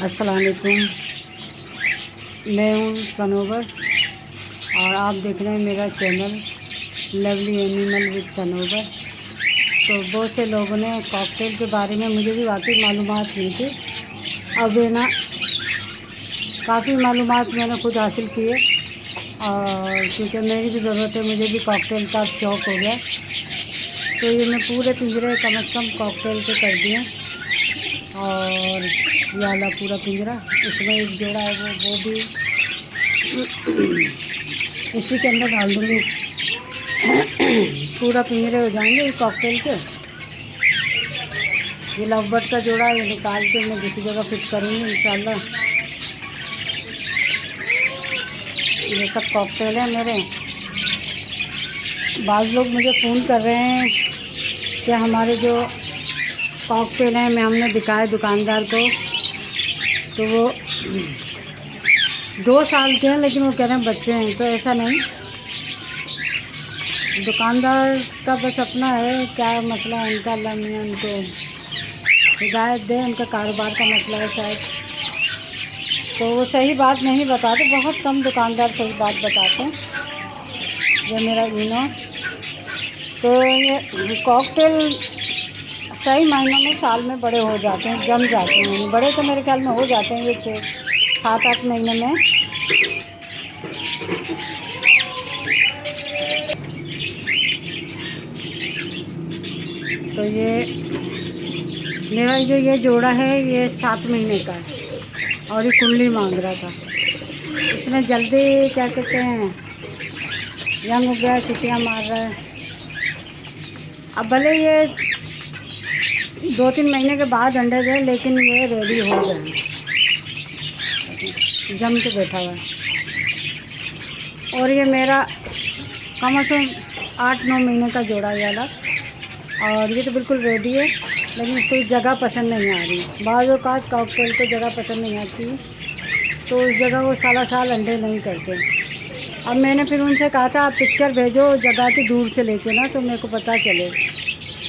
अस्सलाम वालेकुम। मैं हूँ सनोवर और आप देख रहे हैं मेरा चैनल लवली एनिमल विद सनोवर। तो बहुत से लोगों ने कॉकटेल के बारे में, मुझे भी वाकई मालूमात नहीं थी। अब है ना, काफ़ी मालूमात मैंने खुद हासिल किए और क्योंकि मेरी भी ज़रूरत है, मुझे भी कॉकटेल का शौक़ हो गया। तो ये मैं पूरे पिंजरे कम से कम कॉकटेल के कर दिए और ये वाला पूरा पिंजरा, इसमें एक जोड़ा है वो भी इसी के अंदर डाल दूँगी। पूरा पिंजरे हो जाएंगे कॉकटेल के। ये लव बर्ड का जोड़ा है, ये निकाल के मैं दूसरी जगह फिट करूँगी इंशाल्लाह। ये सब कॉकटेल है मेरे। बाज़ लोग मुझे फ़ोन कर रहे हैं कि हमारे जो कॉकटेल हैं, मैं हमने दिखाए दुकानदार को, तो वो 2 साल के हैं लेकिन वो कह रहे हैं बच्चे हैं। तो ऐसा नहीं, दुकानदार का बस अपना है, क्या मसला है उनका, अल्लाह मियाँ उनको हिदायत दे, उनका कारोबार का मसला है शायद। तो वो सही बात नहीं बताते, बहुत कम दुकानदार सही बात बताते हैं। ये मेरा इनो, तो ये कॉकटेल सही मायनों में साल में बड़े हो जाते हैं, जम जाते हैं। बड़े तो मेरे ख्याल में हो जाते हैं ये 6-7-8 महीने में। तो ये मेरा जो ये जोड़ा है ये 7 महीने का है और ये कुंडली मांग रहा था। इसने जल्दी क्या कहते हैं यंग हो गया, सीटियाँ मार रहा है। अब भले ये 2-3 महीने के बाद अंडे दे, लेकिन ये रेडी हो गए, जम के बैठा हुआ है। और ये मेरा कम से कम 8-9 महीने का जोड़ा ये वाला, और ये तो बिल्कुल रेडी है, लेकिन इसको जगह पसंद नहीं आ रही। बाज़ औक़ात कॉकटेल को जगह पसंद नहीं आती, तो उस जगह वो साल अंडे नहीं करते। अब मैंने फिर उनसे कहा था आप पिक्चर भेजो जगह की दूर से लेके ना, तो मेरे को पता चले।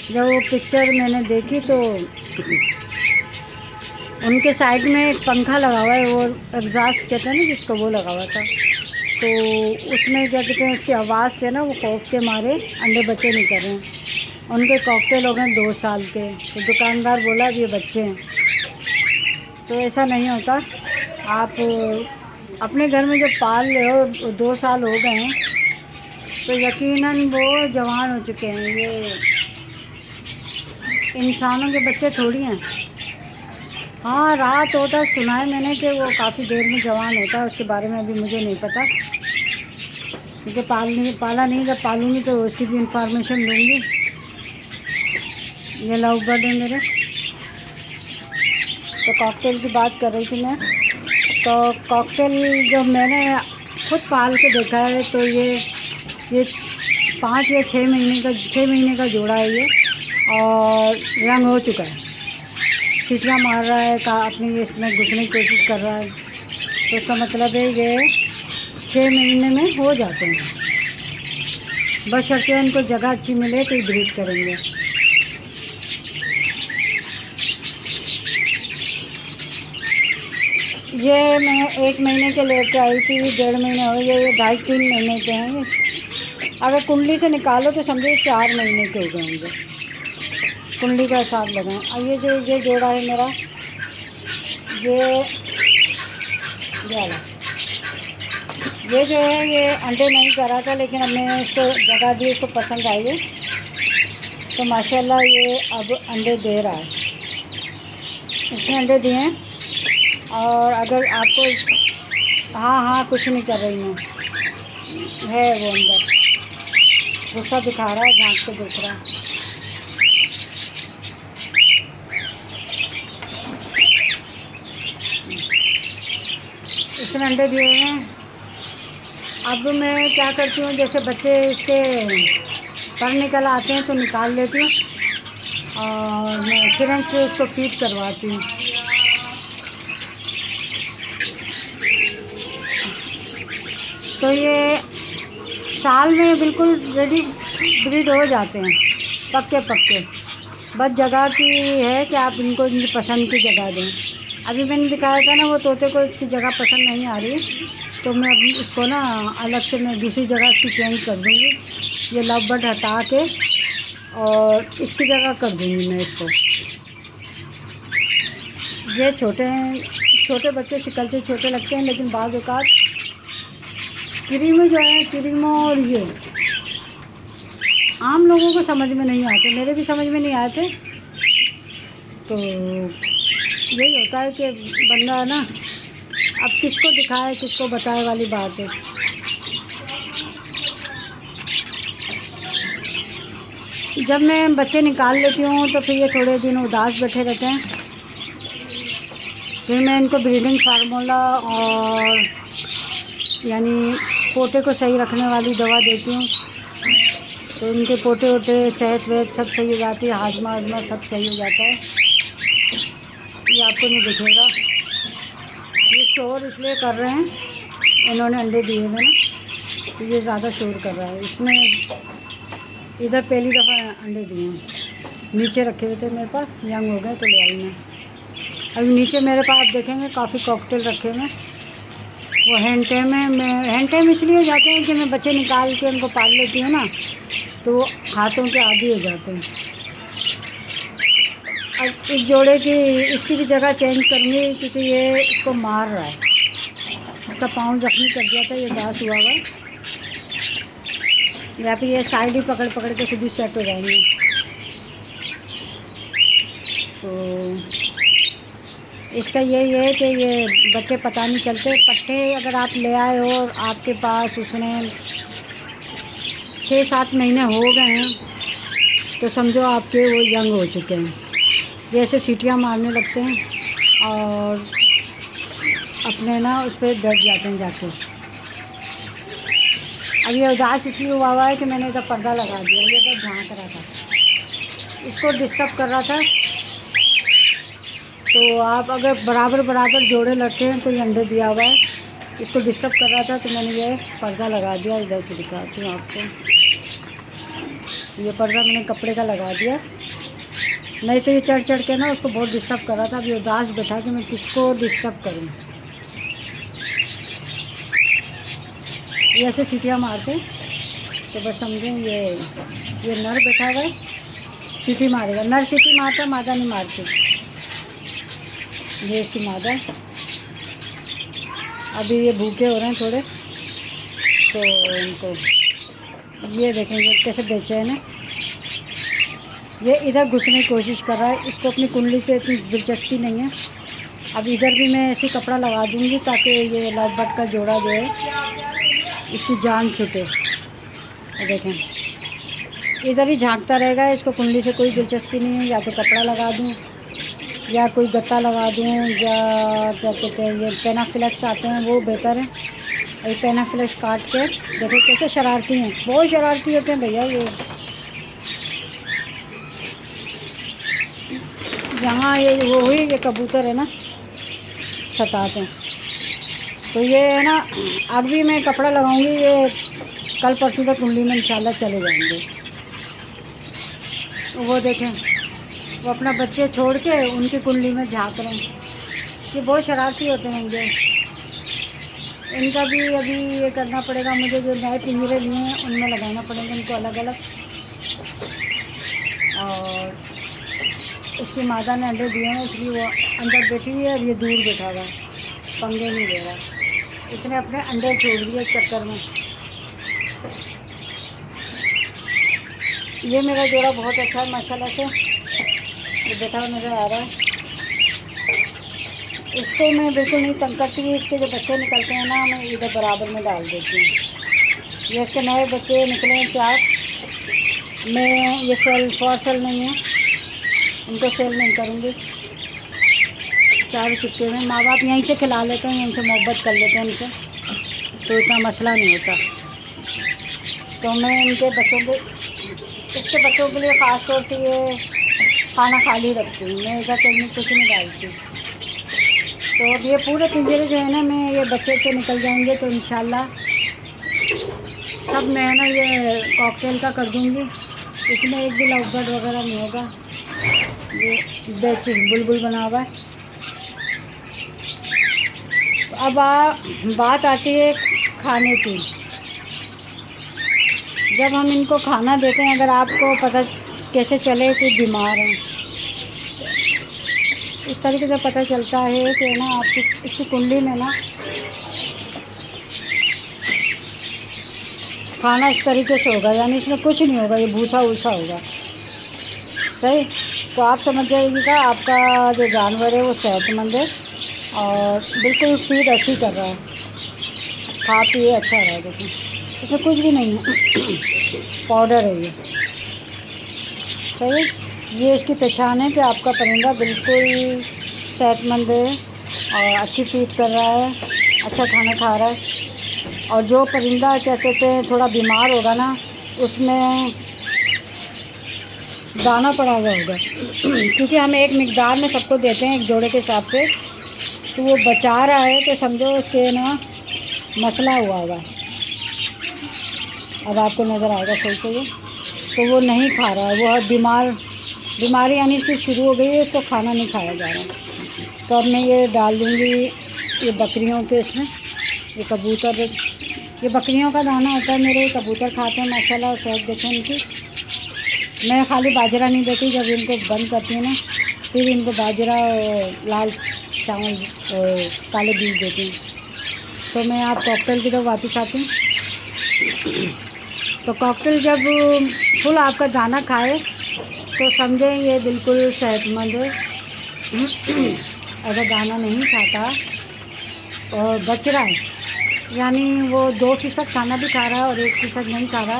जब वो पिक्चर मैंने देखी तो उनके साइड में एक पंखा लगा हुआ है, वो एग्जॉस्ट कहते हैं ना जिसको, वो लगा हुआ था। तो उसमें क्या कहते हैं, उसकी आवाज़ से ना वो खौफ के मारे अंडे बच्चे नहीं कर रहे हैं। उनके कॉकटेल हो गए 2 साल के, तो दुकानदार बोला अब ये बच्चे हैं। तो ऐसा नहीं होता। आप अपने घर में जब पाल रहे हो 2 साल हो गए हैं, तो यकीनन वो जवान हो चुके हैं। ये इंसानों के बच्चे थोड़ी हैं। हाँ, रात होता सुना है मैंने कि वो काफ़ी देर में जवान होता है, उसके बारे में अभी मुझे नहीं पता क्योंकि पाला नहीं। जब पालूंगी तो उसकी भी इंफॉर्मेशन दूँगी। ये लव बर्ड है मेरे। तो कॉकटेल की बात कर रही थी मैं। तो कॉकटेल जो मैंने खुद पाल के देखा है, तो ये 5 या 6 महीने का जोड़ा है ये, और यंग हो चुका है। सीटियाँ मार रहा है, अपनी इसमें घुसने की कोशिश कर रहा है। तो इसका मतलब है ये 6 महीने में हो जाते हैं, बशर्ते उनको जगह अच्छी मिले तो ब्रीड करेंगे। ये मैं 1 महीने के लेके आई थी, 1.5 महीने हो गए, ये 2.5-3 महीने के हैं। अगर कुंडली से निकालो तो समझो 4 महीने के हो गए होंगे, कुंडली का हिसाब लगाएं। और ये जोड़ा है मेरा, ये जो है ये अंडे नहीं करा था, लेकिन अब मैंने इसको जगह दी, इसको पसंद आई है, तो माशाल्लाह ये अब अंडे दे रहा है। इसने अंडे दिए हैं। और अगर आपको हाँ कुछ नहीं कर रही मैं, है वो अंदर गुस्सा दिखा रहा है, झांक के देख रहा है। इसने अंडे दिए हैं। अब मैं क्या करती हूँ, जैसे बच्चे इसके पर निकल आते हैं तो निकाल लेती हूँ और मैं सिरंज से उसको फीड करवाती हूँ। तो ये साल में बिल्कुल रेडी ब्रीड हो जाते हैं, पक्के। बस जगह की है कि आप इनको इनकी पसंद की जगह दें। अभी मैंने दिखाया था ना वो तोते को इसकी जगह पसंद नहीं आ रही, तो मैं अभी इसको ना अलग से मैं दूसरी जगह इसकी चेंज कर दूँगी। ये लव बर्ड हटा के और इसकी जगह कर दूँगी मैं इसको। ये छोटे बच्चे शिकल से छोटे लगते हैं, लेकिन बाद औक़ात क्रीम जो है, क्रीम और ये आम लोगों को समझ में नहीं आते, मेरे भी समझ में नहीं आए थे। तो यही होता है कि बंदा ना अब किसको दिखाए किसको बताए वाली बात है। जब मैं बच्चे निकाल लेती हूँ तो फिर ये थोड़े दिन उदास बैठे रहते हैं। फिर मैं इनको ब्रीडिंग फार्मूला और यानी पोटे को सही रखने वाली दवा देती हूँ, तो इनके पोटे वोटे सेहत वेहत सब सही हो जाती है, हाजमा वाजमा सब सही हो जाता है। ये आपको नहीं दिखेगा, ये शोर इसलिए कर रहे हैं, इन्होंने अंडे दिए हुए ना, तो ये ज़्यादा शोर कर रहा है। इसमें इधर पहली दफ़ा अंडे दिए हैं, नीचे रखे हुए थे मेरे पास, यंग हो गए तो ले आई मैं। अभी नीचे मेरे पास आप देखेंगे काफ़ी कॉकटेल रखे हुए हैं, वो हैंड टाइम है। मैं हैंड टाइम इसलिए जाते हैं कि मैं बच्चे निकाल के उनको पाल लेती हूँ ना, तो हाथों के आदी हो जाते हैं। अब इस जोड़े की इसकी भी जगह चेंज करूँगी, क्योंकि ये इसको मार रहा है, इसका पाँव जख्मी कर दिया था, ये घास हुआ हुआ। या फिर ये साइड ही पकड़ पकड़ के खुद ही सेट हो जाएंगे। तो इसका यही है कि ये बच्चे पता नहीं चलते। पट्टे अगर आप ले आए हो और आपके पास उसने 6-7 महीने हो गए हैं, तो समझो आपके वो यंग हो चुके हैं। जैसे सीटियाँ मारने लगते हैं और अपने ना उस पर बैठ जाते हैं जाके। अब ये उदास इसलिए हुआ है कि मैंने इधर पर्दा लगा दिया, ये इधर झाँक रहा था, इसको डिस्टर्ब कर रहा था। तो आप अगर बराबर जोड़े लड़के हैं तो ये अंडे दिया हुआ है, इसको डिस्टर्ब कर रहा था, तो मैंने ये पर्दा लगा दिया। इधर से दिखाती हूँ आपको, ये पर्दा मैंने कपड़े का लगा दिया, नहीं तो ये चढ़ के ना उसको बहुत डिस्टर्ब कर रहा था। अब ये उदास बैठा कि मैं किसको डिस्टर्ब करूँ। ये ऐसे सीटियाँ मारते तो बस समझें ये नर बैठा हुआ है, सीटी मारेगा। नर सीटी मारता, मादा नहीं मारती। ये इसकी मादा। अभी ये भूखे हो रहे हैं थोड़े, तो इनको ये देखेंगे कैसे बेचैन है। ये इधर घुसने की कोशिश कर रहा है, इसको अपनी कुंडली से इतनी दिलचस्पी नहीं है। अब इधर भी मैं ऐसी कपड़ा लगा दूँगी ताकि ये लव बर्ड का जोड़ा जो है इसकी जान छूटे। देखें इधर ही झांकता रहेगा, इसको कुंडली से कोई दिलचस्पी नहीं है। या तो कपड़ा लगा दूँ या कोई गत्ता लगा दूँ, या क्या कहते हैं ये पेनाफ्लेक्स आते हैं वो बेहतर है। ये पेनाफ्लेक्स काट के देखो कैसे शरारती हैं, बहुत शरारती होते हैं भैया। ये यहाँ ये वो हुई ये कबूतर है ना, सताते हैं। तो ये है ना, अभी मैं कपड़ा लगाऊंगी, ये कल परसों तक कुंडली में इंशाल्लाह चले जाएंगे। वो देखें वो अपना बच्चे छोड़ के उनकी कुंडली में झाँक रहे हैं। ये बहुत शरारती होते हैं ये। इनका भी अभी ये करना पड़ेगा मुझे, जो नए पिंजरे लिए हैं उनमें लगाना पड़ेगा इनको अलग अलग। और उसकी माता ने अंडे दिए हैं, इसलिए वो अंदर बैठी हुई है और ये दूर बैठा हुआ है, पंगे नहीं ले रहा। इसने अपने अंडे छोड़ दिए चक्कर में। ये मेरा जोड़ा बहुत अच्छा है माशाल्लाह से, ये बैठा हुआ नज़र आ रहा है। इसको मैं बिल्कुल नहीं तंग करती, इसके जो बच्चे निकलते हैं ना मैं इधर बराबर में डाल देती हूँ। ये इसके नए बच्चे निकले हैं 4। मैं ये फॉर नहीं है, उनको सेल नहीं करूँगी। 4 चुपके में माँ बाप यहीं से खिला लेते हैं, यहीं से मोहब्बत कर लेते हैं उनसे, तो इतना मसला नहीं होता। तो मैं इनके बच्चों को, इसके बच्चों के लिए ख़ास तौर से ये खाना खाली रखती हूँ, मैं इधर कहीं कुछ नहीं डालती। तो अब ये पूरे पिंजरे जो है ना, मैं ये बच्चे से निकल जाएंगे तो इंशाल्लाह सब मैं ना ये कॉकटेल का कर दूँगी। इसमें एक भी लव बर्ड वगैरह नहीं होगा। ये बेडशीट बुलबुल बना हुआ है। तो अब बात आती है खाने की। जब हम इनको खाना देते हैं, अगर आपको पता कैसे चले कि बीमार हैं, इस तरीके से पता चलता है कि ना आपकी इसकी कुंडली में ना खाना इस तरीके से होगा, यानी इसमें कुछ नहीं होगा, ये भूसा वूसा होगा। सही, तो आप समझ जाइएगा आपका जो जानवर है वो सेहतमंद है और बिल्कुल फीड अच्छी कर रहा है, खा पिए अच्छा रहा है। देखिए इसमें कुछ भी नहीं है, पाउडर है ये। सही, ये इसकी पहचान है कि आपका परिंदा बिल्कुल सेहतमंद है और अच्छी फीड कर रहा है, अच्छा खाना खा रहा है। और जो परिंदा क्या कहते हैं थोड़ा बीमार होगा ना, उसमें दाना पड़ा हुआ होगा क्योंकि हम एक मिकदार में सबको देते हैं एक जोड़े के हिसाब से। तो वो बचा रहा है तो समझो उसके ना मसला हुआ होगा। अब आपको नज़र आएगा सही से ये, तो वो नहीं खा रहा है, वो बीमारी यानी इसकी शुरू हो गई है, इसको खाना नहीं खाया जा रहा। तो अब मैं ये डाल दूँगी ये बकरियों के इसमें, ये कबूतर, ये बकरियों का दाना होता है, मेरे कबूतर खाते हैं माशाल्लाह, सेहत देखें इनकी। मैं खाली बाजरा नहीं देती, जब इनको बंद करती हूँ ना फिर इनको बाजरा और लाल चावल और काले बीज देती हूँ। तो मैं आप कॉकटेल की तरफ वापस आती हूँ। तो कॉकटेल जब फुल आपका दाना खाए तो समझें ये बिल्कुल सेहतमंद है। अगर दाना नहीं खाता और बच रहा है, यानी वो 2% खाना भी खा रहा है और 1% नहीं खा रहा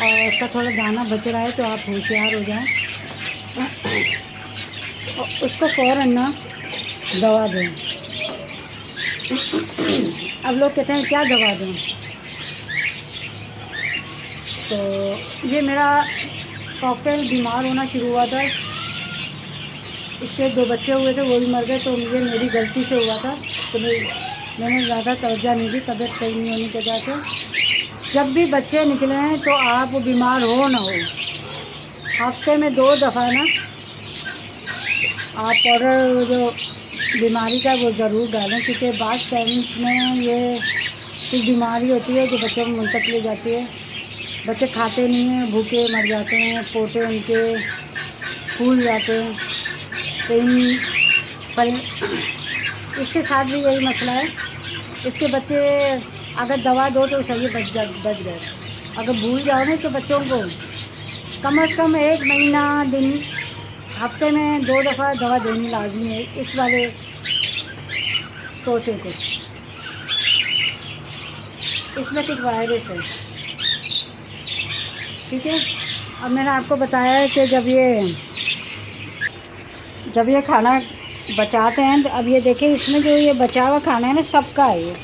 और उसका थोड़ा दाना बच रहा है, तो आप होशियार हो जाएं और उसको फ़ौरन ना दवा दें। अब लोग कहते हैं क्या दवा दें, तो ये मेरा कॉकटेल बीमार होना शुरू हुआ था, इसके 2 बच्चे हुए थे वो भी मर गए, तो मुझे मेरी गलती से हुआ था। तो मैंने ज़्यादा तवज्जो नहीं दी, तबीयत सही नहीं होने की वजह से। जब भी बच्चे निकले हैं तो आप बीमार हो ना हो, हफ्ते में 2 दफ़ा ना आप पाउडर जो बीमारी का वो ज़रूर डालें, क्योंकि बाद पेरेंट्स में ये कुछ बीमारी होती है जो बच्चों को मुंतकिल हो जाती है। बच्चे खाते नहीं हैं, भूखे मर जाते हैं, पोटे उनके फूल जाते हैं। तो इसके साथ भी यही मसला है, इसके बच्चे अगर दवा दो तो सही बच गए। अगर भूल जाओ ना इसके बच्चों को, कम से कम 1 महीना दिन हफ्ते में 2 दफ़ा दवा देनी लाजमी है इस वाले तोते को। इसमें कुछ वायरस है, ठीक है। अब मैंने आपको बताया है कि जब ये खाना बचाते हैं, तो अब ये देखिए इसमें जो ये बचा हुआ खाना है ना सबका है ये,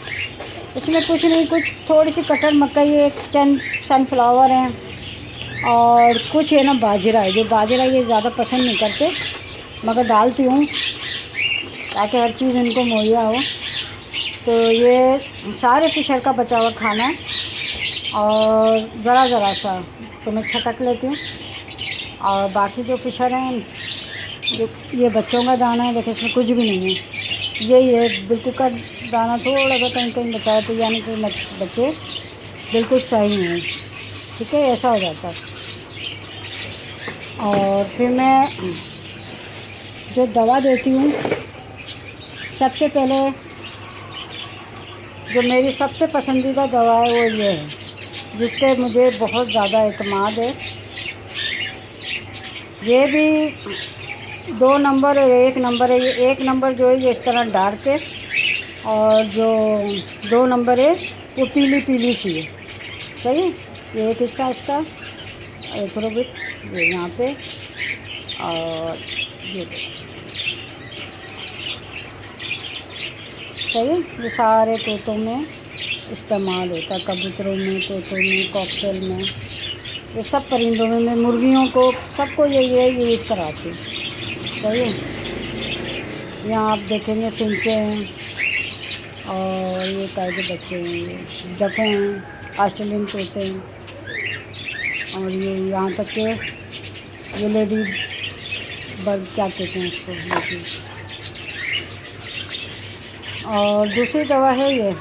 इसमें कुछ नहीं, कुछ थोड़ी सी कटर मकई, एक चंद सनफ्लावर हैं और कुछ है ना बाजरा है। जो बाजरा ये ज़्यादा पसंद नहीं करते, मगर डालती हूँ ताकि हर चीज़ इनको मुहैया हो। तो ये सारे फिशर का बचा हुआ खाना है और ज़रा सा तो मैं छटक लेती हूँ, और बाकी जो फिशर हैं जो ये बच्चों का दाना है, देखिए इसमें कुछ भी नहीं है, यही है बिल्कुल का दाना, थोड़ा सा कहीं बचाया तो यानी कि बच्चे बिल्कुल सही हैं, ठीक है, ऐसा हो जाता है। और फिर मैं जो दवा देती हूँ, सबसे पहले जो मेरी सबसे पसंदीदा दवा है वो ये है, जिस पर मुझे बहुत ज़्यादा एतमाद है। ये भी 2 नंबर और 1 नंबर है। ये 1 नंबर जो है ये इस तरह डार्क है, और जो 2 नंबर है वो पीली सी है, सही है। ये एक हिस्सा इसका एथरोबिट ये यहाँ पे, और ये सही है। ये सारे तोतों में इस्तेमाल होता है, कबूतरों में, तोतों में, कॉकटेल में, ये सब परिंदों में, मुर्गियों को, सबको ये यूज़ कराती है, सही है। यहाँ आप देखेंगे फिंचे हैं और ये काय के बच्चे हैं, ये डफे हैं, ऑस्ट्रेलियन तोते हैं, और ये यहाँ तक के ये लेडी बर्ग क्या कहते हैं इसको, देखिए। और दूसरी दवा है ये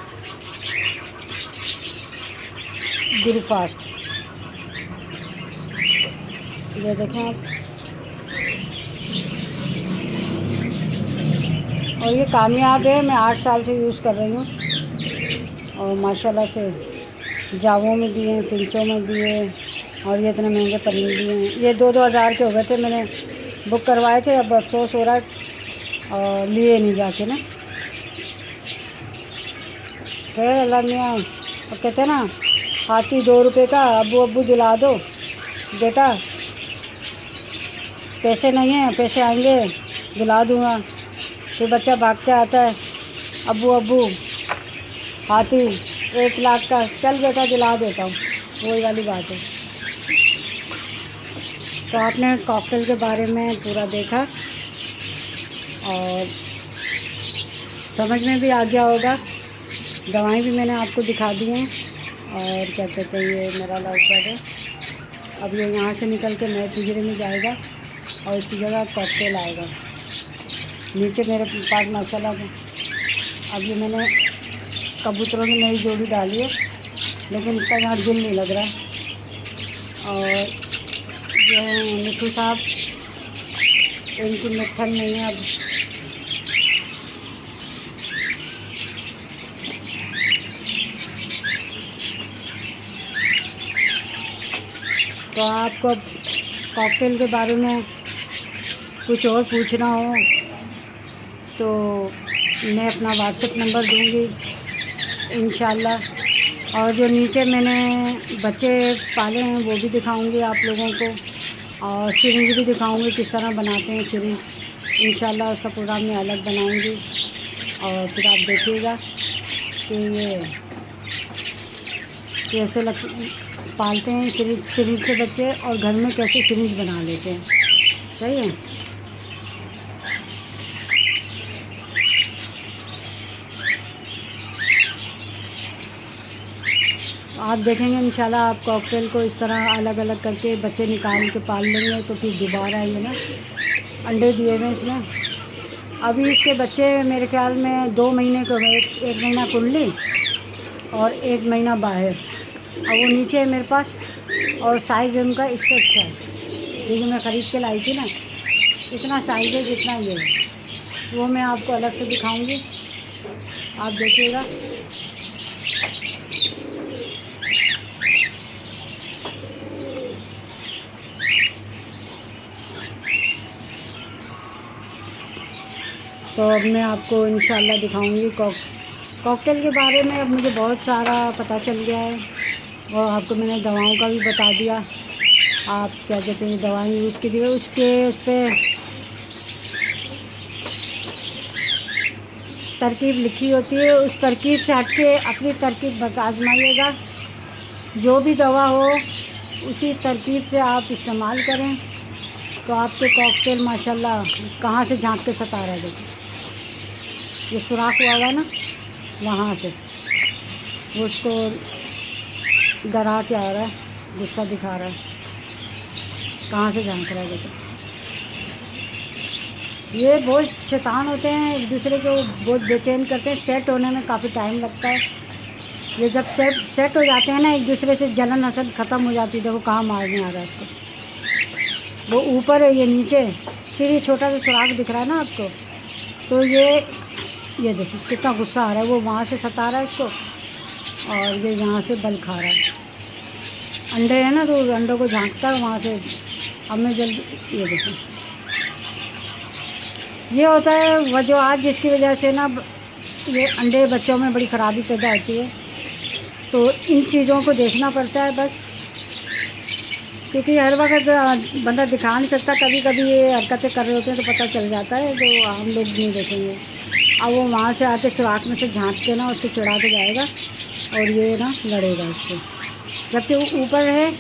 गिरफास्ट, ये देखें आप। और ये कामयाब है, मैं 8 साल से यूज़ कर रही हूँ और माशाल्लाह से जावों में भी हैं, फिंचों में भी है, और ये इतने महंगे परिंदे भी हैं। ये 2-2 हज़ार के हो गए थे, मैंने बुक करवाए थे, अब अफसोस हो रहा है और लिए नहीं जाके ना। खैर अल्लाह मियाँ, अब कहते हैं ना हाथी 2 रुपये का, अब्बू अब्बू दिला दो बेटा, पैसे नहीं हैं, पैसे आएंगे दिला दूँगा। फिर बच्चा भाग के आता है, अब्बू अब्बू हाथी 1 लाख का, चल बेटा दिला देता हूँ, वही वाली बात है। तो आपने कॉकटेल के बारे में पूरा देखा और समझ में भी आ गया होगा। दवाएं भी मैंने आपको दिखा दी हैं। और क्या कहते हैं, ये मेरा लव बर्ड है, अब ये यहाँ से निकल के नए पिंजरे में जाएगा और इसकी जगह कॉकटेल आएगा। नीचे मेरे पास माशाल्लाह अब ये मैंने कबूतरों की नई जोड़ी डाली है, लेकिन इसका यहाँ दिल नहीं लग रहा है। और ये मिठू साहब, इनकी मिठन नहीं है अब। तो आपको कॉकटेल के बारे में कुछ और पूछना हो तो मैं अपना व्हाट्सएप नंबर दूँगी इंशाल्लाह। और जो नीचे मैंने बच्चे पाले हैं वो भी दिखाऊंगी आप लोगों को, और सिरिंज भी दिखाऊंगी किस तरह बनाते हैं सिरिंज। इंशाल्लाह उसका प्रोग्राम मैं अलग बनाऊंगी और फिर आप देखिएगा कि ये कैसे पालते हैं सिरिंज से बच्चे, और घर में कैसे सिरिंज बना लेते हैं। सही है। आप देखेंगे इंशाल्लाह आप कॉकटेल को इस तरह अलग अलग करके बच्चे निकाल के पाल लेंगे तो फिर दोबारा ये ना अंडे दिए हुए इसमें। अभी इसके बच्चे मेरे ख्याल में 2 महीने को, एक महीना कुंडली और 1 महीना बाहर। अब वो नीचे है मेरे पास, और साइज़ उनका इससे अच्छा है। ये जो मैं ख़रीद के लाई थी ना, इतना साइज़ है जितना ये है, वो मैं आपको अलग से दिखाऊंगी, आप देखिएगा। तो अब मैं आपको इंशाल्लाह दिखाऊंगी कॉकटेल के बारे में। अब मुझे बहुत सारा पता चल गया है और आपको मैंने दवाओं का भी बता दिया। आप क्या कहते हैं दवाएं यूज़ कीजिए, उसके उस पर तरकीब लिखी होती है, उस तरकीब से हट के अपनी तरकीब आजमाइएगा। जो भी दवा हो उसी तरकीब से आप इस्तेमाल करें तो आपके कॉकटेल माशाल्लाह कहाँ से झांक के सता रहा है। देखिए ये सुराख हुआ हुआ ना, वहाँ से वो उसको डरा के आ रहा है, गुस्सा दिखा रहा है, कहाँ से झांक रहा है। देखो ये बहुत शैतान होते हैं, एक दूसरे को बहुत बेचैन करते हैं। सेट होने में काफ़ी टाइम लगता है। ये जब सेट हो जाते हैं ना, एक दूसरे से जलन हसद ख़त्म हो जाती है। देखो कहाँ मारने आ रहा है इसको, वो ऊपर है ये नीचे, सीढ़ी छोटा सा सुराख दिख रहा है ना आपको। तो ये देखो कितना गुस्सा आ रहा है, वो वहाँ से सता रहा है इसको और ये यहाँ से बल खा रहा है। अंडे है ना, तो अंडों को झांकता है वहाँ से। अब मैं जल्दी, ये देखो ये होता है वजूहात जिसकी वजह से ना ये अंडे बच्चों में बड़ी ख़राबी पैदा होती है। तो इन चीज़ों को देखना पड़ता है बस, क्योंकि हर वक्त बंदा दिखा नहीं सकता। कभी कभी ये हरकतें कर रहे होते हैं तो पता चल जाता है, जो हम लोग नहीं देखेंगे। अब वो वहाँ से आके सुराख में से झांक के ना उसको चिढ़ा के जाएगा और ये ना लड़ेगा इससे, जबकि वो ऊपर है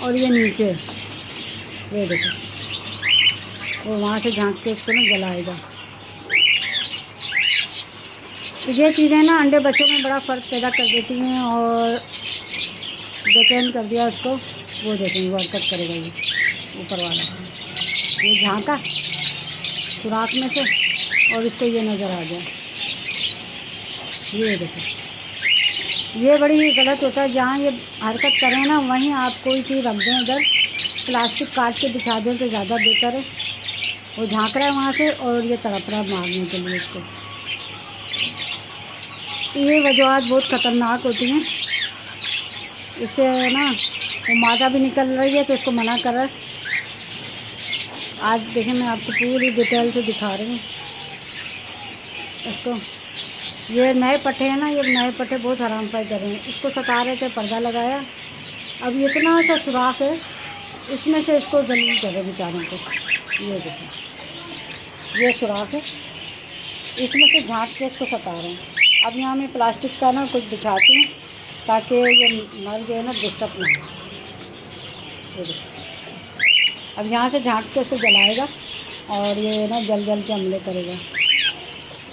और ये नीचे। ये देखो वो वहाँ से झांक के उसको ना जलाएगा। तो ये चीज़ें ना अंडे बच्चों में बड़ा फ़र्क पैदा कर देती हैं और बेचैन कर दिया उसको। वो देखेंगे वो हरकत करेगा ये ऊपर वाला। ये झांका सुराख में से और इसको ये नज़र आ गया। ये देखो, ये बड़ी गलत होता है। जहाँ ये हरकत करें ना वहीं आप कोई चीज़ रख दें, इधर प्लास्टिक काट के बिछा दें तो ज़्यादा बेहतर है। वो झांक रहा है वहाँ से और ये तड़प रहा है मारने के लिए इसको। ये वजूहत बहुत ख़तरनाक होती हैं। इससे ना वो मादा भी निकल रही है तो इसको मना कर रहा है। आज देखें मैं आपको पूरी डिटेल से दिखा रही हूँ इसको। ये नए पट्टे हैं ना, ये नए पट्टे बहुत हराम पाई कर रहे हैं। इसको सता रहे थे, पर्दा लगाया, अब इतना सा सुराख है इसमें से इसको जमीन करे बेचारों को। ये देखो, ये सुराख है, इसमें से झाँक के इसको सता रहे हैं। अब यहाँ मैं प्लास्टिक का ना कुछ बिछाती हूँ ताकि ये नल जो है ना डिस्टर्ब ना हो। ये देखो, अब यहाँ से झाँक के इसको जलाएगा और ये ना जल जल के हमले करेगा।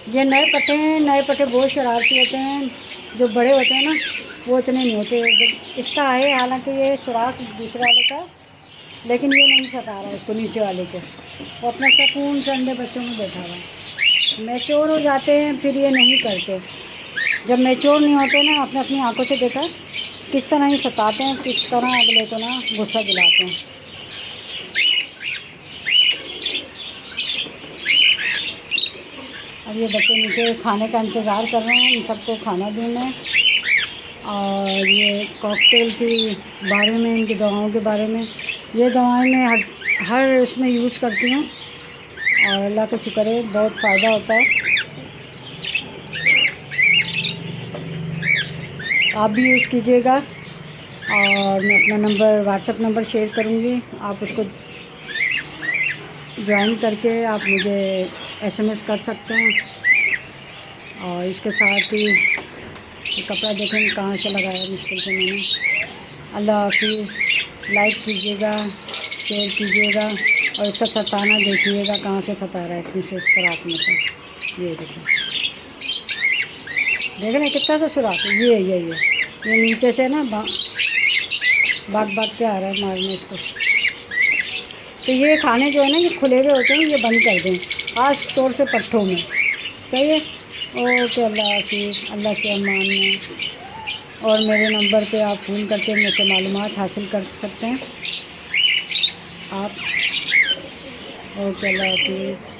ये नए पट्टे हैं, नए पट्टे बहुत शरारती होते हैं। जो बड़े होते हैं ना वो इतने नहीं होते। जब इसका है, हालांकि ये सुराख दूसरे वाले का, लेकिन ये नहीं सता रहा इसको, नीचे वाले को। वो अपना सुकून से अंडे बच्चों में बैठा हुआ है। मैच्योर हो जाते हैं फिर ये नहीं करते। जब मैच्योर नहीं होते ना, आपने अपनी आंखों से देखा किस तरह ही सताते हैं, किस तरह अगले को ना गुस्सा दिलाते हैं। अब ये बच्चे नीचे खाने का इंतज़ार कर रहे हैं, इन सबको खाना दूँ मैं। और ये कॉकटेल के बारे में, इनकी दवाओं के बारे में, ये दवाएं मैं हर इसमें यूज़ करती हूँ और अल्लाह का शुक्र है बहुत फ़ायदा होता है। आप भी यूज़ कीजिएगा और मैं अपना नंबर, व्हाट्सएप नंबर शेयर करूँगी। आप उसको ज्वाइन करके आप मुझे SMS कर सकते हैं। और इसके साथ ही ये कपड़ा देखें कहाँ से लगाया मुश्किल से मैंने। अल्लाह हाफिज़। लाइक कीजिएगा, शेयर कीजिएगा और इसका सताना देखिएगा कहाँ से सता रहा है, इतनी से सुराख में से। ये देखें, देख रहे हैं कितना सा सुराख है। ये नीचे से ना भाग के आ रहा है मारने इसको। तो ये खाने जो है ना ये खुले हुए होते हैं, ये बंद कर दें खास तौर से पट्ठों में। सही है। ओके, अल्लाह हाफिज़। अल्लाह के अमान में। और मेरे नंबर पे आप फ़ोन करके मुझसे मालूमात हासिल कर सकते हैं आप। ओके, अल्लाह हाफिज़।